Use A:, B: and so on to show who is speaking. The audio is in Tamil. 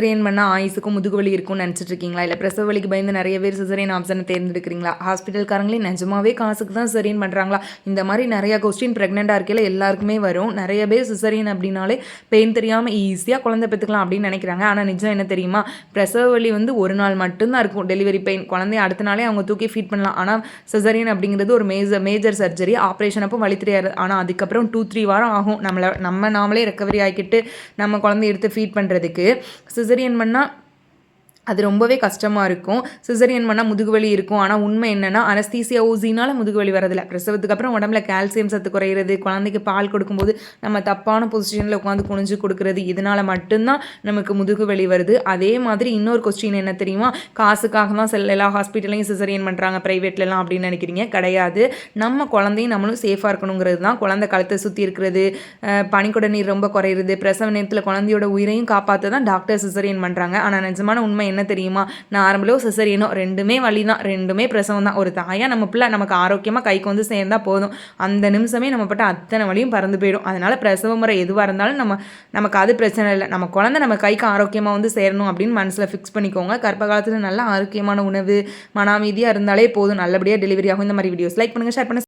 A: சிசரியன் பண்ணால் ஆயுசுக்கும் முதுகு வலி இருக்கும்னு நினச்சிட்டு இருக்கீங்களா? இல்லை பிரசவ வலிக்கு பயந்து நிறைய பேர் சிசரியன் ஆப்ஷனை தேர்ந்தெடுக்கிறீங்களா? ஹாஸ்பிட்டல்காரங்களே நிஜமாவே காசுக்கு தான் சிசரியன் பண்ணுறாங்களா? இந்த மாதிரி நிறையா கொஸ்டின் ப்ரெக்னெண்ட்டாக இருக்கையில் எல்லாருக்குமே வரும். நிறைய பேர் சிசரியன் அப்படின்னாலே பெயின் தெரியாமல் ஈஸியாக குழந்தை பெற்றுக்கலாம் அப்படின்னு நினைக்கிறாங்க. ஆனால் நிஜம் என்ன தெரியுமா? பிரசவ வலி வந்து ஒரு நாள் மட்டும்தான் இருக்கும் டெலிவரி பெயின். குழந்தைய அடுத்த நாளே அவங்க தூக்கி ஃபீட் பண்ணலாம். ஆனால் சிசரியன் அப்படிங்கிறது ஒரு மேஜர் சர்ஜரி. ஆப்ரேஷன் அப்போ வலி தெரியாது. ஆனால் அதுக்கப்புறம் 2-3 வாரம் ஆகும் நாமளே ரெக்கவரி ஆகிக்கிட்டு நம்ம குழந்தைய எடுத்து ஃபீட் பண்ணுறதுக்கு. சிசரியன் பண்ணால் அது ரொம்பவே கஷ்டமாக இருக்கும். சிசரியன் பண்ணால் முதுகு வலி இருக்கும். ஆனால் உண்மை என்னென்னா அனஸ்தீசியா ஊசினால் முதுகு வலி வரதில்லை. பிரசவத்துக்கு அப்புறம் உடம்புல கால்சியம் சத்து குறையிறது, குழந்தைக்கு பால் கொடுக்கும்போது நம்ம தப்பான பொசிஷனில் உட்காந்து குனிஞ்சு கொடுக்குறது, இதனால் மட்டும்தான் நமக்கு முதுகு வலி வருது. அதே மாதிரி இன்னொரு கொஸ்டின் என்ன தெரியுமா? காசுக்காக தான் எல்லா ஹாஸ்பிட்டலையும் சிசரியன் பண்ணுறாங்க ப்ரைவேட்லலாம் அப்படின்னு நினைக்கிறீங்க. கிடையாது. நம்ம குழந்தையும் நம்மளும் சேஃபாக இருக்கணுங்கிறது தான். குழந்தை கழுத்தை சுற்றி இருக்கிறது, பனிக்குட நீர் ரொம்ப குறையிறது, பிரசவ நேரத்தில் குழந்தையோட உயிரையும் காப்பாற்ற தான் டாக்டர் சிசரியன் பண்ணுறாங்க. ஆனால் நிஜமான உண்மை என்ன தெரியுமா? நார்மலோ சிசரியனோ ரெண்டுமே வலி தான், ரெண்டுமே பிரசவம் தான். ஒரு தாயா நம்ம பிள்ளை நமக்கு ஆரோக்கியமாக கைக்கு வந்து சேர்ந்தால் போதும். அந்த நிமிஷமே நம்ம பட்ட அத்தனை வலியும் பறந்து போயிடும். அதனால் பிரசவ முறை எதுவாக இருந்தாலும் நமக்கு அது பிரச்சனை இல்லை. நம்ம குழந்தை நம்ம கைக்கு ஆரோக்கியமாக வந்து சேரணும் அப்படின்னு மனசில் ஃபிக்ஸ் பண்ணிக்கோங்க. கர்ப்ப காலத்தில் நல்ல ஆரோக்கியமான உணவு, மன அமைதியாக இருந்தாலே போதும், நல்லபடியாக டெலிவரி ஆகும். இந்த மாதிரி வீடியோஸ் லைக் பண்ணுங்கள், ஷேர் பண்ணுங்கள்.